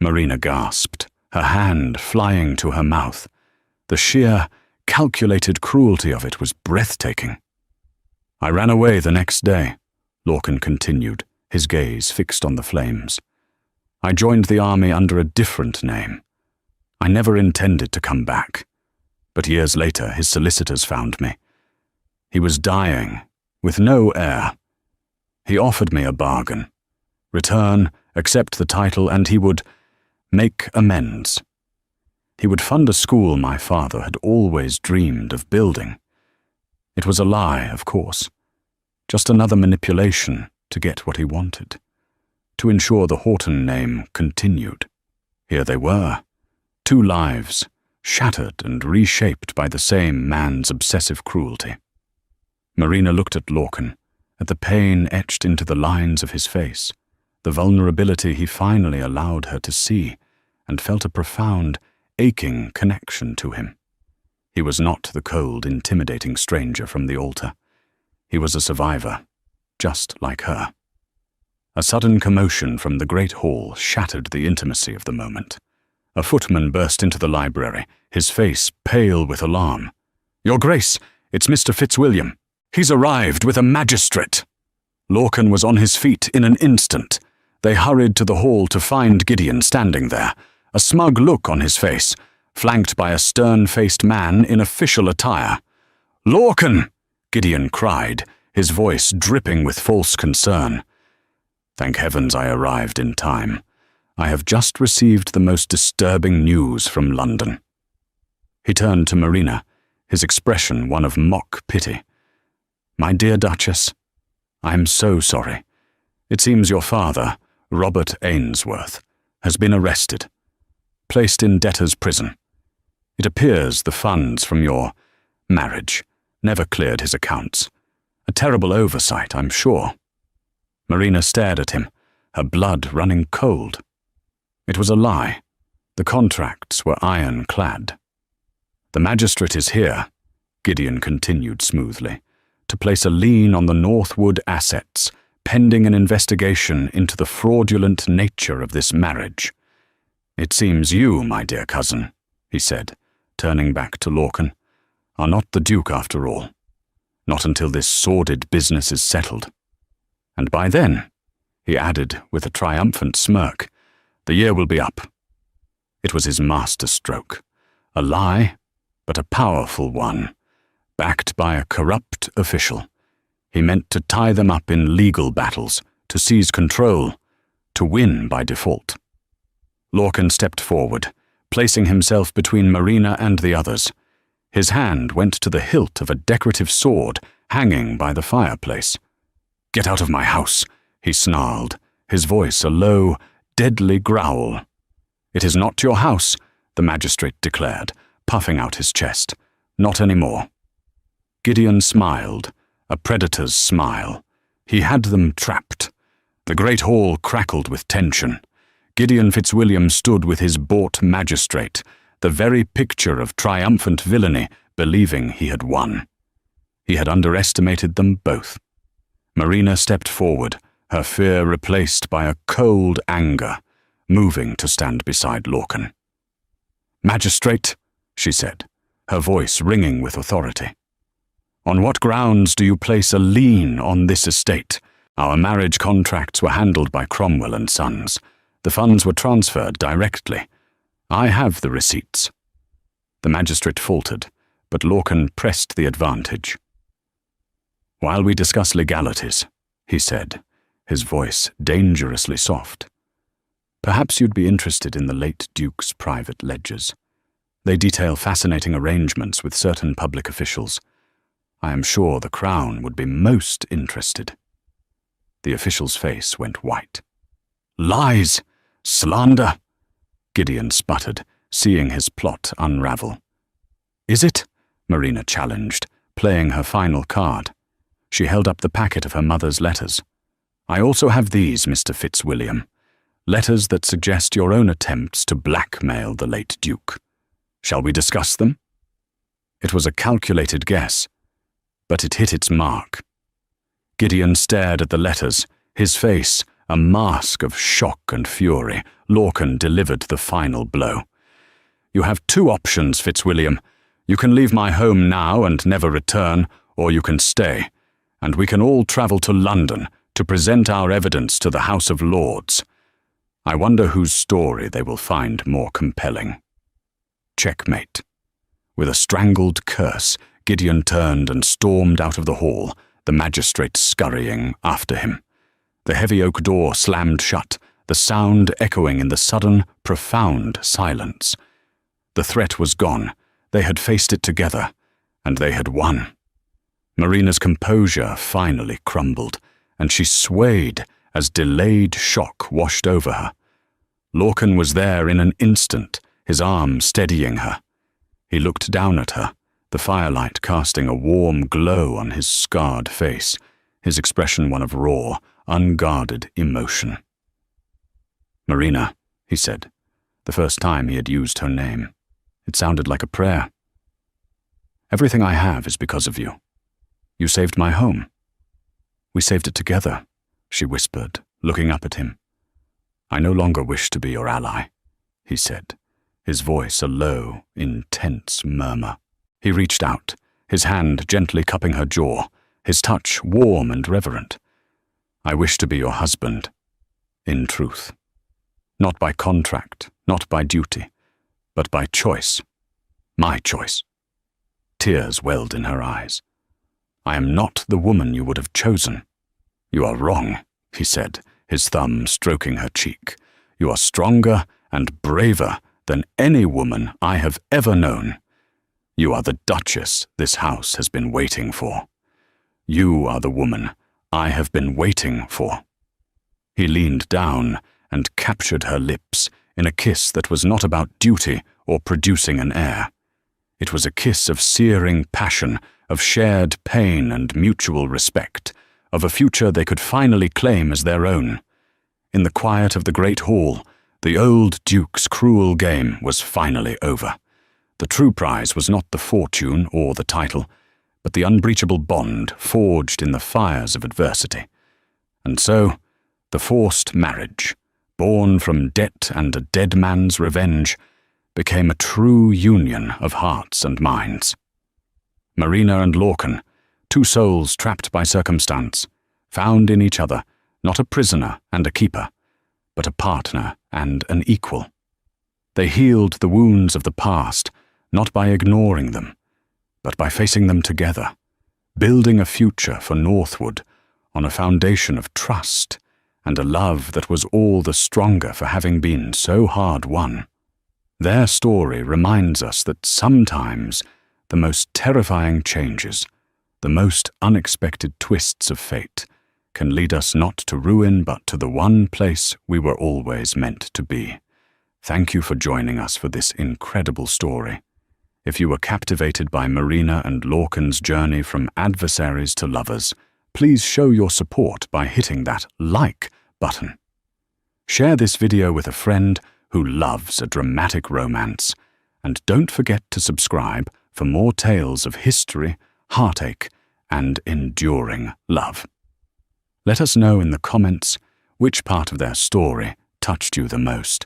Marina gasped, her hand flying to her mouth. The sheer, calculated cruelty of it was breathtaking. I ran away the next day, Lorcan continued, his gaze fixed on the flames. I joined the army under a different name. I never intended to come back, but years later his solicitors found me. He was dying, with no heir. He offered me a bargain. Return, accept the title, and he would make amends. He would fund a school my father had always dreamed of building. It was a lie, of course. Just another manipulation to get what he wanted. To ensure the Horton name continued. Here they were. 2 lives, shattered and reshaped by the same man's obsessive cruelty. Marina looked at Lorcan, at the pain etched into the lines of his face, the vulnerability he finally allowed her to see, and felt a profound, aching connection to him. He was not the cold, intimidating stranger from the altar. He was a survivor, just like her. A sudden commotion from the great hall shattered the intimacy of the moment. A footman burst into the library, his face pale with alarm. "Your Grace, it's Mr. Fitzwilliam. He's arrived with a magistrate." Lorcan was on his feet in an instant. They hurried to the hall to find Gideon standing there, a smug look on his face, flanked by a stern-faced man in official attire. "Lorcan!" Gideon cried, his voice dripping with false concern. "Thank heavens I arrived in time. I have just received the most disturbing news from London." He turned to Marina, his expression one of mock pity. "My dear Duchess, I am so sorry. It seems your father, Robert Ainsworth, has been arrested, placed in debtor's prison. It appears the funds from your marriage never cleared his accounts. A terrible oversight, I'm sure." Marina stared at him, her blood running cold. It was a lie. The contracts were ironclad. "The magistrate is here," Gideon continued smoothly, "to place a lien on the Northwood assets, pending an investigation into the fraudulent nature of this marriage. It seems you, my dear cousin," he said, turning back to Lorcan, "are not the Duke after all. Not until this sordid business is settled. And by then," he added with a triumphant smirk, "the year will be up." It was his master stroke. A lie, but a powerful one, backed by a corrupt official. He meant to tie them up in legal battles, to seize control, to win by default. Lorcan stepped forward, placing himself between Marina and the others. His hand went to the hilt of a decorative sword hanging by the fireplace. "Get out of my house," he snarled, his voice a low, deadly growl. "It is not your house," the magistrate declared, puffing out his chest. "Not anymore." Gideon smiled, a predator's smile. He had them trapped. The great hall crackled with tension. Gideon Fitzwilliam stood with his bought magistrate, the very picture of triumphant villainy, believing he had won. He had underestimated them both. Marina stepped forward, her fear replaced by a cold anger, moving to stand beside Lorcan. "Magistrate," she said, her voice ringing with authority. "On what grounds do you place a lien on this estate? Our marriage contracts were handled by Cromwell and Sons. The funds were transferred directly. I have the receipts." The magistrate faltered, but Lorcan pressed the advantage. "While we discuss legalities," he said, his voice dangerously soft, "perhaps you'd be interested in the late Duke's private ledgers. They detail fascinating arrangements with certain public officials. I am sure the Crown would be most interested." The official's face went white. "Lies! Slander!" Gideon sputtered, seeing his plot unravel. "Is it?" Marina challenged, playing her final card. She held up the packet of her mother's letters. "I also have these, Mr. Fitzwilliam. Letters that suggest your own attempts to blackmail the late Duke. Shall we discuss them?" It was a calculated guess, but it hit its mark. Gideon stared at the letters, his face a mask of shock and fury. Lorcan delivered the final blow. "You have two options, Fitzwilliam. You can leave my home now and never return, or you can stay, and we can all travel to London to present our evidence to the House of Lords. I wonder whose story they will find more compelling." Checkmate. With a strangled curse, Gideon turned and stormed out of the hall, the magistrate scurrying after him. The heavy oak door slammed shut, the sound echoing in the sudden, profound silence. The threat was gone. They had faced it together, and they had won. Marina's composure finally crumbled, and she swayed as delayed shock washed over her. Lorcan was there in an instant, his arm steadying her. He looked down at her, the firelight casting a warm glow on his scarred face, his expression one of raw, unguarded emotion. "Marina," he said, the first time he had used her name. It sounded like a prayer. "Everything I have is because of you. You saved my home. We saved it together," she whispered, looking up at him. "I no longer wish to be your ally," he said, his voice a low, intense murmur. He reached out, his hand gently cupping her jaw, his touch warm and reverent. "I wish to be your husband, in truth. Not by contract, not by duty, but by choice. My choice." Tears welled in her eyes. "I am not the woman you would have chosen." "You are wrong," he said, his thumb stroking her cheek. "You are stronger and braver than any woman I have ever known. You are the Duchess this house has been waiting for. You are the woman I have been waiting for." He leaned down and captured her lips in a kiss that was not about duty or producing an heir. It was a kiss of searing passion, of shared pain and mutual respect, of a future they could finally claim as their own. In the quiet of the great hall, the old Duke's cruel game was finally over. The true prize was not the fortune or the title, but the unbreachable bond forged in the fires of adversity. And so, the forced marriage, born from debt and a dead man's revenge, became a true union of hearts and minds. Marina and Lorcan, two souls trapped by circumstance, found in each other not a prisoner and a keeper, but a partner and an equal. They healed the wounds of the past, not by ignoring them, but by facing them together, building a future for Northwood on a foundation of trust and a love that was all the stronger for having been so hard won. Their story reminds us that sometimes the most terrifying changes, the most unexpected twists of fate, can lead us not to ruin but to the one place we were always meant to be. Thank you for joining us for this incredible story. If you were captivated by Marina and Lorcan's journey from adversaries to lovers, please show your support by hitting that like button. Share this video with a friend who loves a dramatic romance, and don't forget to subscribe for more tales of history, heartache, and enduring love. Let us know in the comments which part of their story touched you the most.